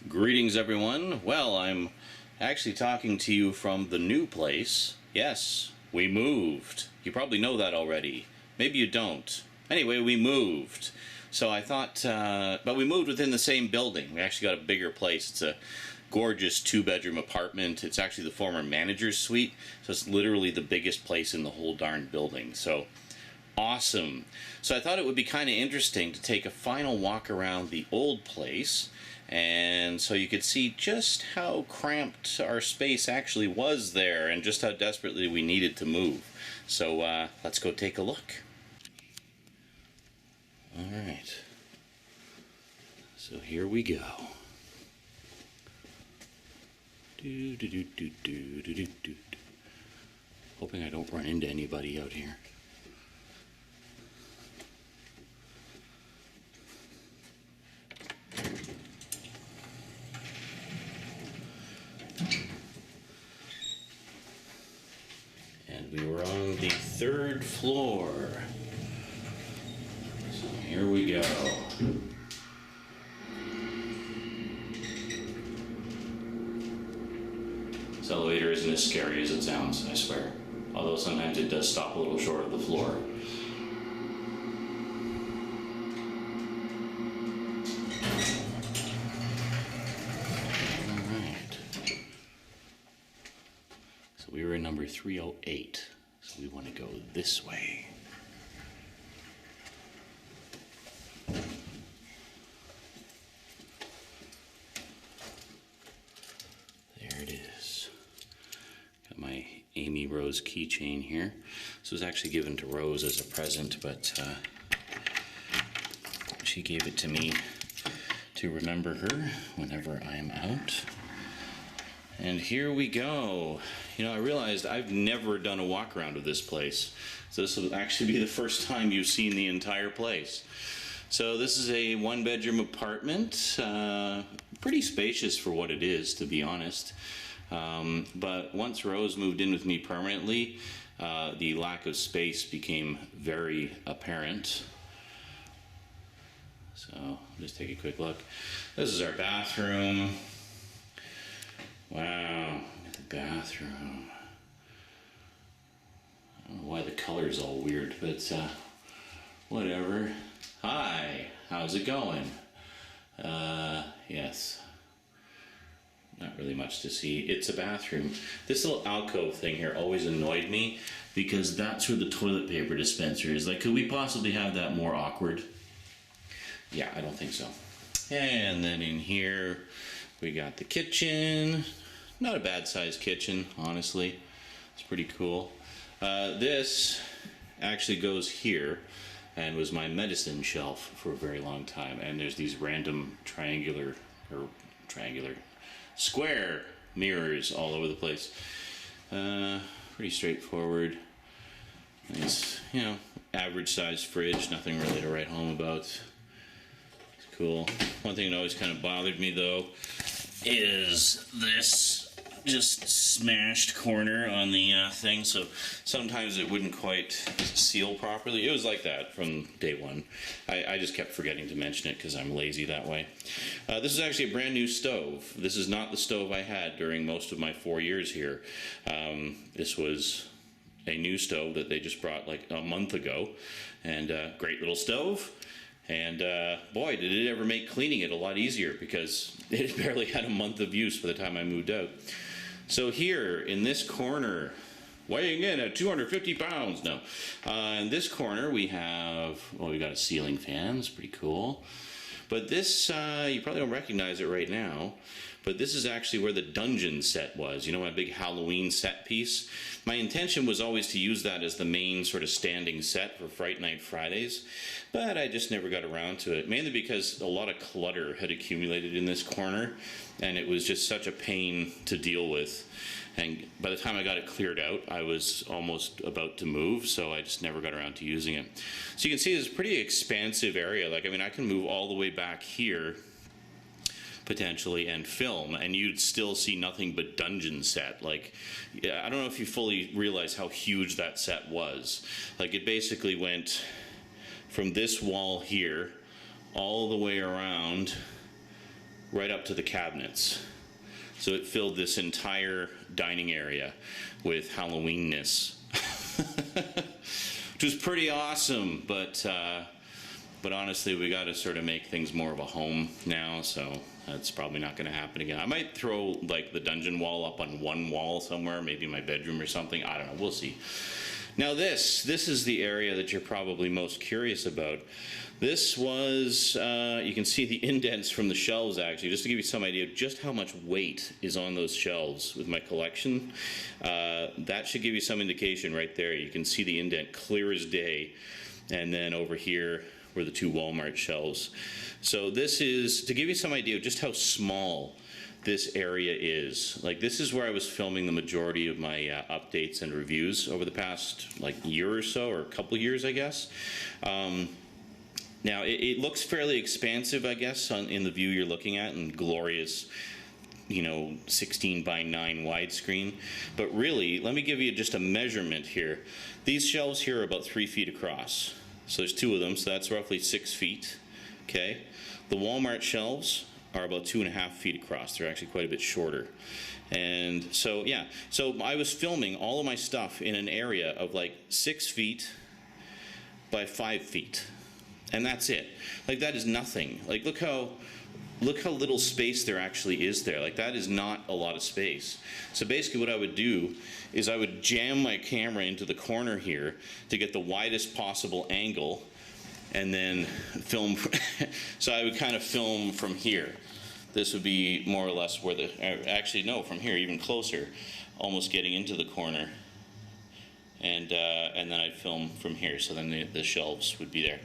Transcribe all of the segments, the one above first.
Greetings, everyone. Well, I'm actually talking to you from the new place. Yes, we moved. You probably know that already. Maybe you don't. Anyway, we moved. So I thought, but we moved within the same building. We actually got a bigger place. It's a gorgeous two-bedroom apartment. It's actually the former manager's suite, so it's literally the biggest place in the whole darn building. So awesome. So I thought it would be kind of interesting to take a final walk around the old place, and so you could see just how cramped our space actually was there and just how desperately we needed to move. So let's go take a look. Alright, so here we go. Hoping I don't run into anybody out here. And we were on the third floor. So here we go. This elevator isn't as scary as it sounds, I swear. Although sometimes it does stop a little short of the floor. Alright. So we were in number 308. So we want to go this way. My Amy Rose keychain here. This was actually given to Rose as a present, but she gave it to me to remember her whenever I'm out. And here we go. You know, I realized I've never done a walk around of this place, so this will actually be the first time you've seen the entire place. So this is a one-bedroom apartment, pretty spacious for what it is, to be honest. But once Rose moved in with me permanently, the lack of space became very apparent. So just take a quick look. This is our bathroom. Wow, look at the bathroom. I don't know why the color's all weird, but whatever. Hi, how's it going? Yes. Not really much to see. It's a bathroom. This little alcove thing here always annoyed me because that's where the toilet paper dispenser is. Like, could we possibly have that more awkward? Yeah, I don't think so. And then in here, we got the kitchen. Not a bad sized kitchen, honestly. It's pretty cool. This actually goes here and was my medicine shelf for a very long time. And there's these random square mirrors all over the place. Pretty straightforward. Nice, you know, average sized fridge, nothing really to write home about. It's cool. One thing that always kind of bothered me though is this just smashed corner on the thing, so sometimes it wouldn't quite seal properly. It was like that from day one. I just kept forgetting to mention it because I'm lazy that way. This is actually a brand new stove. This is not the stove I had during most of my 4 years here. This was a new stove that they just brought like a month ago, and great little stove. And boy, did it ever make cleaning it a lot easier because it barely had a month of use by the time I moved out. So here in this corner, weighing in at 250 pounds, no. In this corner we have, well, we got a ceiling fan, it's pretty cool. But this, you probably don't recognize it right now, but this is actually where the dungeon set was. You know, my big Halloween set piece? My intention was always to use that as the main sort of standing set for Fright Night Fridays, but I just never got around to it, mainly because a lot of clutter had accumulated in this corner, and it was just such a pain to deal with. And by the time I got it cleared out, I was almost about to move, so I just never got around to using it. So you can see it's a pretty expansive area. Like, I mean, I can move all the way back here, potentially, and film, and you'd still see nothing but dungeon set. Like, yeah, I don't know if you fully realize how huge that set was. Like, it basically went from this wall here all the way around right up to the cabinets. So it filled this entire dining area with Halloweenness, which was pretty awesome. But honestly, we got to sort of make things more of a home now. So that's probably not going to happen again. I might throw like the dungeon wall up on one wall somewhere, maybe in my bedroom or something. I don't know. We'll see. Now this is the area that you're probably most curious about. This was, you can see the indents from the shelves actually, just to give you some idea of just how much weight is on those shelves with my collection. That should give you some indication right there. You can see the indent clear as day. And then over here were the two Walmart shelves. So this is, to give you some idea of just how small this area is. Like, this is where I was filming the majority of my updates and reviews over the past like year or so, or a couple years, I guess. Now it looks fairly expansive, I guess, in the view you're looking at, and glorious, you know, 16:9 widescreen. But really, let me give you just a measurement here. These shelves here are about 3 feet across. So there's two of them, so that's roughly 6 feet. Okay. The Walmart shelves are about 2.5 feet across. They're actually quite a bit shorter. And so, yeah, so I was filming all of my stuff in an area of like 6 feet by 5 feet. And that's it. Like, that is nothing. Like, look how little space there actually is there. Like, that is not a lot of space. So basically what I would do is I would jam my camera into the corner here to get the widest possible angle, and then film. So I would kind of film from here. This would be more or less where the, actually no, from here, even closer, almost getting into the corner. And then I'd film from here, so then the shelves would be there.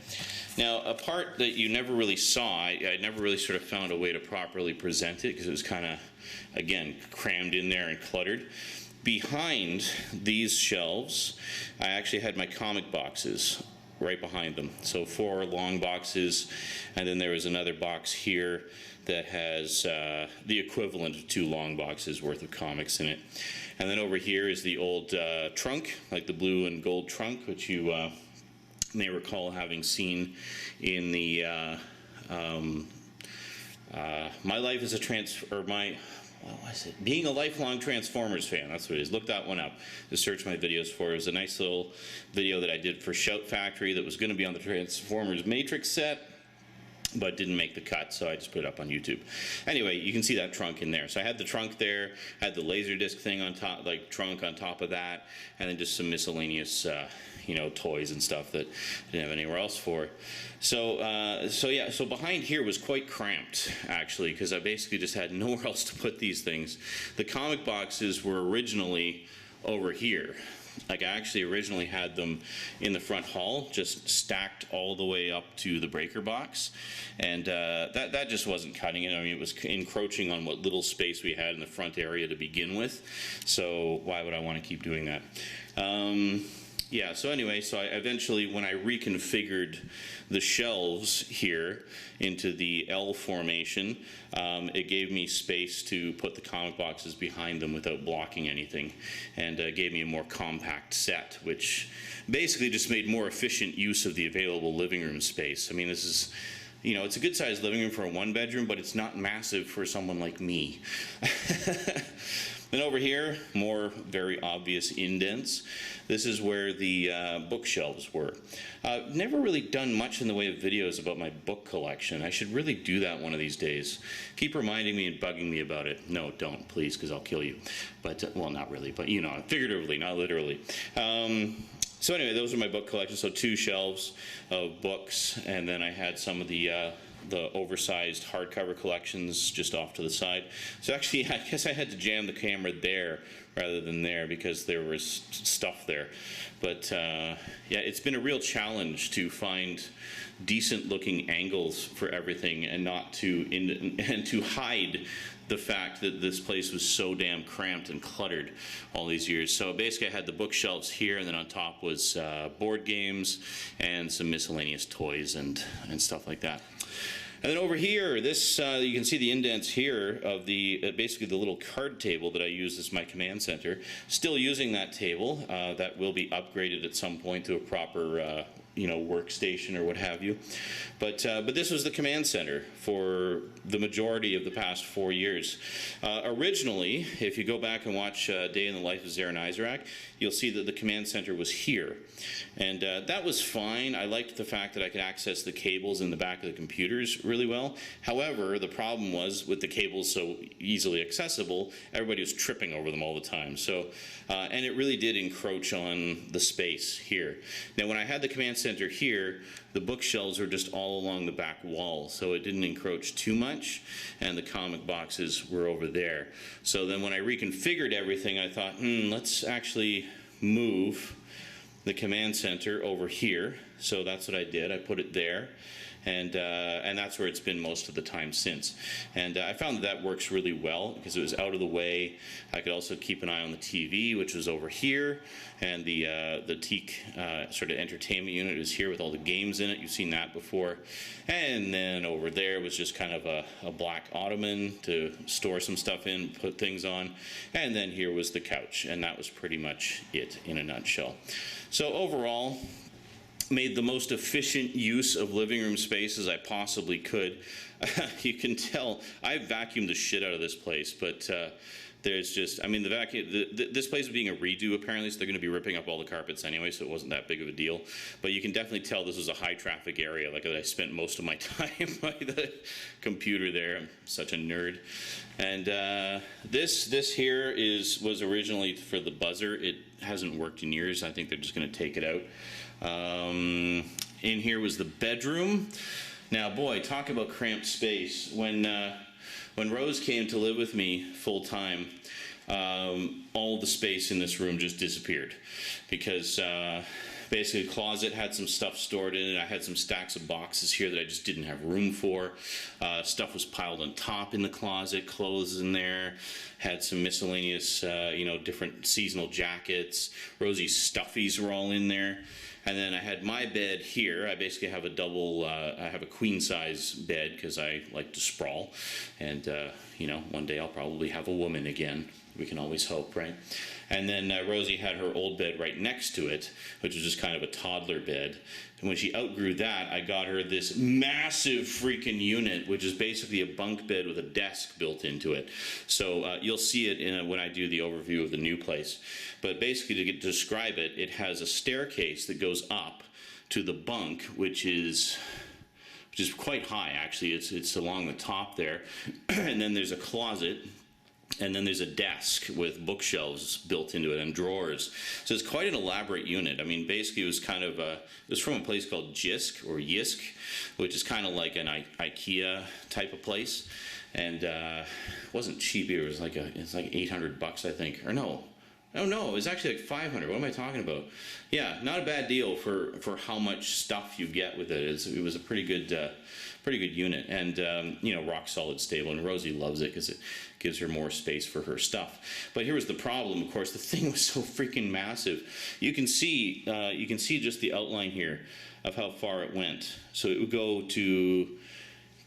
Now, a part that you never really saw, I never really sort of found a way to properly present it because it was kind of, again, crammed in there and cluttered. Behind these shelves, I actually had my comic boxes right behind them. So 4 long boxes, and then there was another box here that has the equivalent of 2 long boxes worth of comics in it. And then over here is the old trunk, like the blue and gold trunk, which you may recall having seen in the My Life as a what was it? Being a Lifelong Transformers Fan, that's what it is. Look that one up to search my videos for. It was a nice little video that I did for Shout Factory that was going to be on the Transformers Matrix set, but didn't make the cut, so I just put it up on YouTube. Anyway, you can see that trunk in there. So I had the trunk there, had the Laserdisc thing on top, like trunk on top of that, and then just some miscellaneous, you know, toys and stuff that I didn't have anywhere else for. So yeah, so behind here was quite cramped, actually, because I basically just had nowhere else to put these things. The comic boxes were originally over here. Like, I actually originally had them in the front hall, just stacked all the way up to the breaker box, and that just wasn't cutting it. I mean, it was encroaching on what little space we had in the front area to begin with, so why would I want to keep doing that? Yeah, so anyway, so I eventually, when I reconfigured the shelves here into the L formation, it gave me space to put the comic boxes behind them without blocking anything, and gave me a more compact set, which basically just made more efficient use of the available living room space. I mean, this is, you know, it's a good sized living room for a 1-bedroom, but it's not massive for someone like me. Then over here, more very obvious indents. This is where the bookshelves were. Never really done much in the way of videos about my book collection. I should really do that one of these days. Keep reminding me and bugging me about it. No, don't, please, because I'll kill you. But, well, not really, but, you know, figuratively, not literally. So anyway, those are my book collection. So 2 shelves of books, and then I had some of the oversized hardcover collections just off to the side. So actually, I guess I had to jam the camera there rather than there because there was stuff there. But yeah, it's been a real challenge to find decent looking angles for everything and not to and to hide the fact that this place was so damn cramped and cluttered all these years. So basically I had the bookshelves here, and then on top was board games and some miscellaneous toys and stuff like that. And then over here, this you can see the indents here of the basically the little card table that I use as my command center. Still using that table. That will be upgraded at some point to a proper workstation or what have you. But this was the command center for the majority of the past 4 years. Originally, if you go back and watch Day in the Life of Zarin Isaac, you'll see that the command center was here. And that was fine. I liked the fact that I could access the cables in the back of the computers really well. However, the problem was with the cables so easily accessible, everybody was tripping over them all the time. So, and it really did encroach on the space here. Now, when I had the command center here, the bookshelves were just all along the back wall, so it didn't encroach too much, and the comic boxes were over there. So then when I reconfigured everything, I thought, let's actually move the command center over here. So that's what I did. I put it there. And that's where it's been most of the time since. And I found that works really well because it was out of the way. I could also keep an eye on the TV, which was over here, and the teak sort of entertainment unit is here with all the games in it. You've seen that before. And then over there was just kind of a black ottoman to store some stuff in, put things on. And then here was the couch, and that was pretty much it in a nutshell. So overall, made the most efficient use of living room space as I possibly could. You can tell I vacuumed the shit out of this place, but there's just, I mean, the vacuum, this place is being a redo apparently, so they're going to be ripping up all the carpets anyway, so it wasn't that big of a deal. But you can definitely tell this was a high traffic area, like I spent most of my time by the computer there. I'm such a nerd. And this here was originally for the buzzer. It hasn't worked in years. I think they're just going to take it out. In here was the bedroom. Now, boy, talk about cramped space. When Rose came to live with me full time, all the space in this room just disappeared because basically the closet had some stuff stored in it. I had some stacks of boxes here that I just didn't have room for. Stuff was piled on top in the closet, clothes in there. Had some miscellaneous, different seasonal jackets. Rosie's stuffies were all in there. And then I had my bed here. I basically have I have a queen size bed because I like to sprawl. And, one day I'll probably have a woman again. We can always hope, right? And then Rosie had her old bed right next to it, which was just kind of a toddler bed. And when she outgrew that, I got her this massive freaking unit, which is basically a bunk bed with a desk built into it. So you'll see it when I do the overview of the new place. But basically, to describe it, it has a staircase that goes up to the bunk, which is quite high, actually. It's along the top there. And then there's a closet. And then there's a desk with bookshelves built into it and drawers. So it's quite an elaborate unit. I mean, basically it was kind of it was from a place called Jisk or Yisk, which is kind of like an IKEA type of place. And it wasn't cheap either. It's like $800, I think. Or no. Oh no, it was actually like 500. What am I talking about? Yeah, not a bad deal for how much stuff you get with it. It was a pretty good unit, and rock solid stable. And Rosie loves it because it gives her more space for her stuff. But here was the problem. Of course, the thing was so freaking massive. You can see just the outline here of how far it went. So it would go to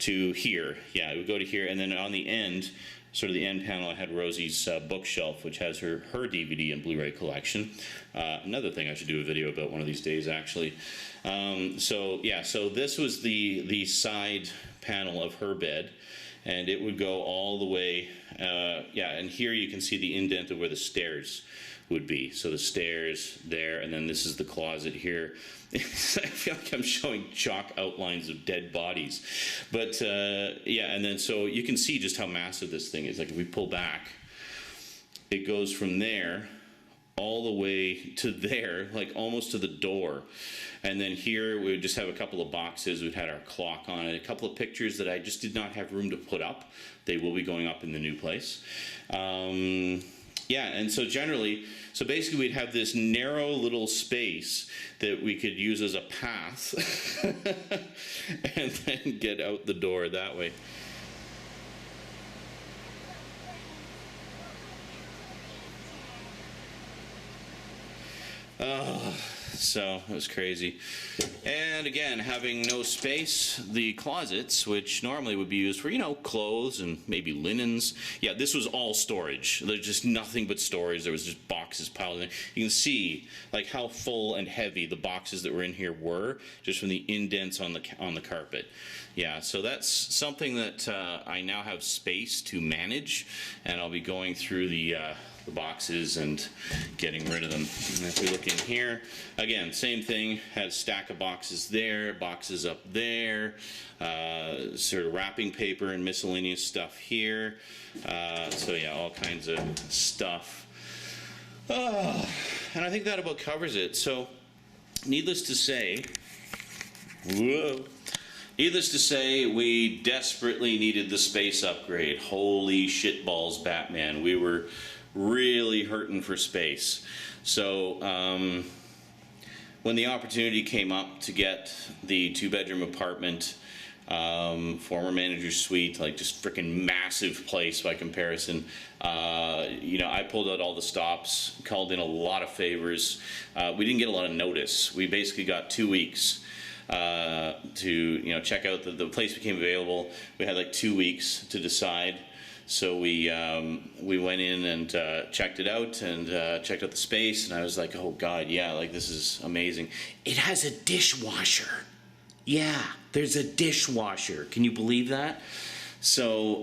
here. Yeah, it would go to here, and then on the end. Sort of the end panel, I had Rosie's bookshelf, which has her DVD and Blu-ray collection. Another thing I should do a video about one of these days, actually. So this was the side panel of her bed, and it would go all the way. And here you can see the indent of where the stairs would be. So the stairs there, and then this is the closet here. I feel like I'm showing chalk outlines of dead bodies. But and then so you can see just how massive this thing is. Like if we pull back, it goes from there all the way to there, like almost to the door. And then here we would just have a couple of boxes. We'd had our clock on it, a couple of pictures that I just did not have room to put up. They will be going up in the new place. And so basically we'd have this narrow little space that we could use as a path and then get out the door that way. so it was crazy. And again, having no space, the closets, which normally would be used for, you know, clothes and maybe linens. Yeah, this was all storage. There's just nothing but storage. There was just boxes piled in there. You can see like how full and heavy the boxes that were in here were, just from the indents on the carpet. Yeah, so that's something that I now have space to manage, and I'll be going through the boxes and getting rid of them. And if we look in here, again, same thing, has a stack of boxes there, boxes up there, sort of wrapping paper and miscellaneous stuff here. So yeah, all kinds of stuff. And I think that about covers it. So, needless to say, we desperately needed the space upgrade. Holy shitballs, Batman. We were really hurting for space. So when the opportunity came up to get the 2-bedroom apartment, former manager's suite, like just freaking massive place by comparison, you know, I pulled out all the stops, called in a lot of favors. We didn't get a lot of notice. We basically got 2 weeks to, you know, check out the place became available. We had like 2 weeks to decide. So we went in and checked it out and checked out the space, and I was like, oh God, yeah, like this is amazing. It has a dishwasher. Yeah, there's a dishwasher. Can you believe that? So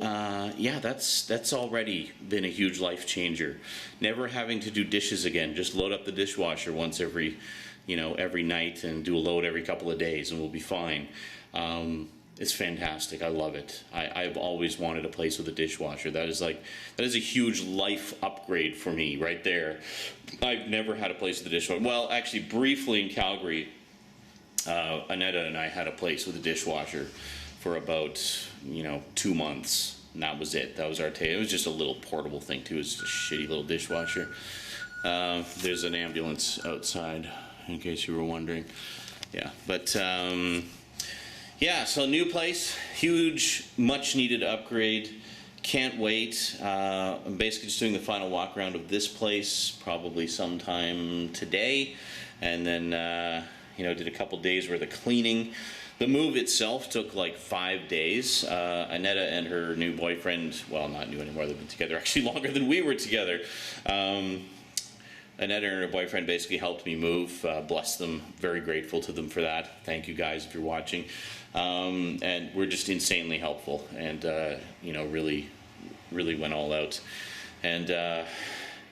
yeah, that's already been a huge life changer. Never having to do dishes again. Just load up the dishwasher once every, you know, every night, and do a load every couple of days, and we'll be fine. It's fantastic. I love it. I've always wanted a place with a dishwasher. That is a huge life upgrade for me right there. I've never had a place with a dishwasher. Well, actually, briefly in Calgary, Annetta and I had a place with a dishwasher for about, you know, 2 months. And that was it. That was our take. It was just a little portable thing too. It was just a shitty little dishwasher. There's an ambulance outside, in case you were wondering. Yeah, but yeah, so new place, huge, much needed upgrade. Can't wait. I'm basically just doing the final walk around of this place, probably sometime today, and then you know, did a couple days worth of cleaning. The move itself took like 5 days. Annetta and her new boyfriend, well, not new anymore, they've been together actually longer than we were together. Annetta and her boyfriend basically helped me move. Bless them. Very grateful to them for that. Thank you guys if you're watching. And we're just insanely helpful, and you know, really went all out. And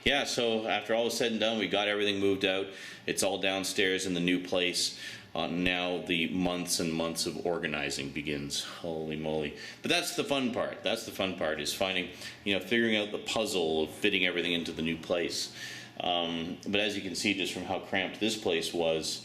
yeah, so after all was said and done, we got everything moved out. It's all downstairs in the new place. Now the months and months of organizing begins. Holy moly. But that's the fun part. That's the fun part, is finding, you know, figuring out the puzzle of fitting everything into the new place. But as you can see just from how cramped this place was,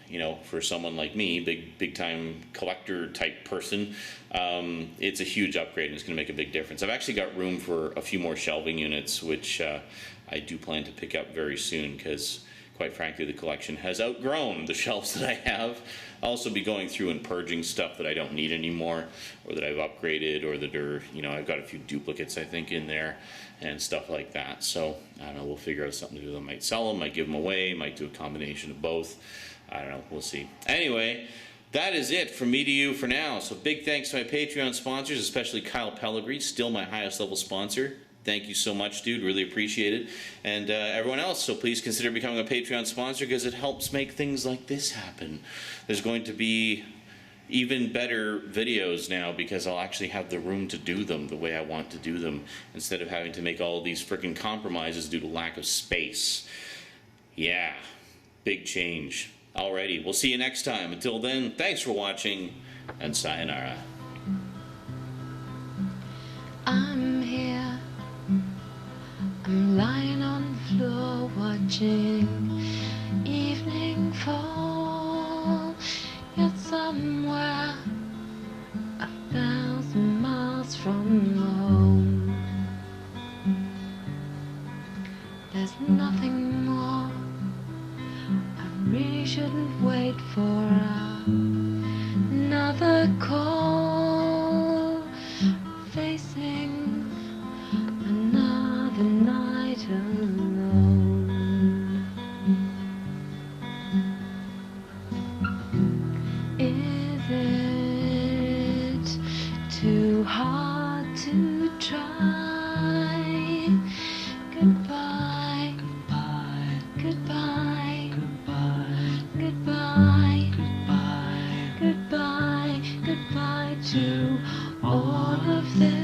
you know, for someone like me, big time collector type person, it's a huge upgrade, and it's going to make a big difference. I've actually got room for a few more shelving units, which I do plan to pick up very soon, because quite frankly the collection has outgrown the shelves that I have. I'll also be going through and purging stuff that I don't need anymore, or that I've upgraded, or that are, you know, I've got a few duplicates I think in there and stuff like that. So I don't know, we'll figure out something to do with them. Might sell them, might give them away, might do a combination of both. I don't know, we'll see. Anyway, that is it from me to you for now. So big thanks to my Patreon sponsors, especially Kyle Pellegrini, still my highest level sponsor. Thank you so much, dude. Really appreciate it. And everyone else, so please consider becoming a Patreon sponsor, because it helps make things like this happen. There's going to be even better videos now, because I'll actually have the room to do them the way I want to do them, instead of having to make all these freaking compromises due to lack of space. Yeah, big change. Alrighty, we'll see you next time. Until then, thanks for watching, and sayonara. I'm here, I'm lying on the floor watching evening fall. Yet somewhere 1,000 miles from home, there's nothing more. I really shouldn't wait for another call, facing another night alone. try. Goodbye, Goodbye, goodbye, goodbye, goodbye, goodbye, goodbye, goodbye to all all of this,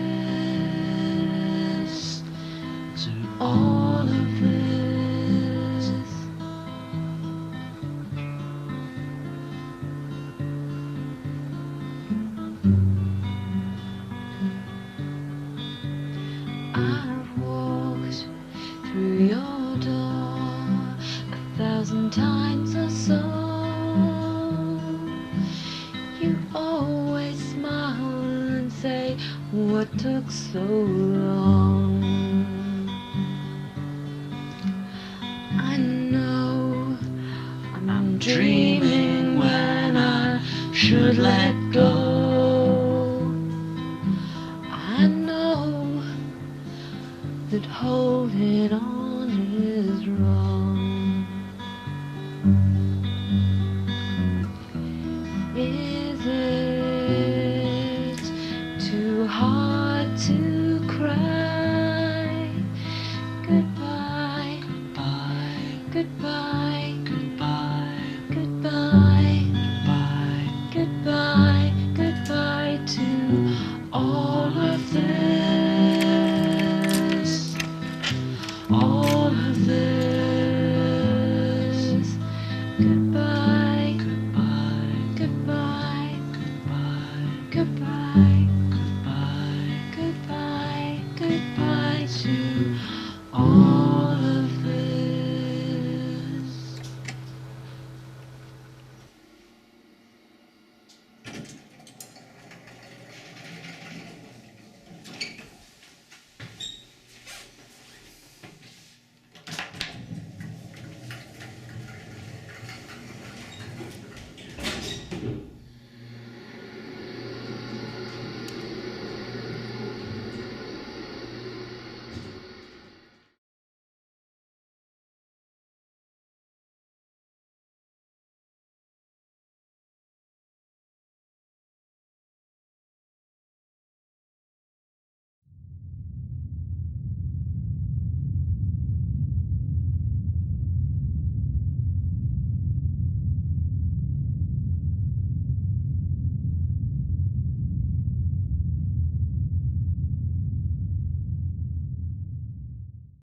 to all of this. I've walked through your door 1,000 times or so. You always smile and say, what took so long? I know I'm dreaming when I should let go. I know that holding on is wrong.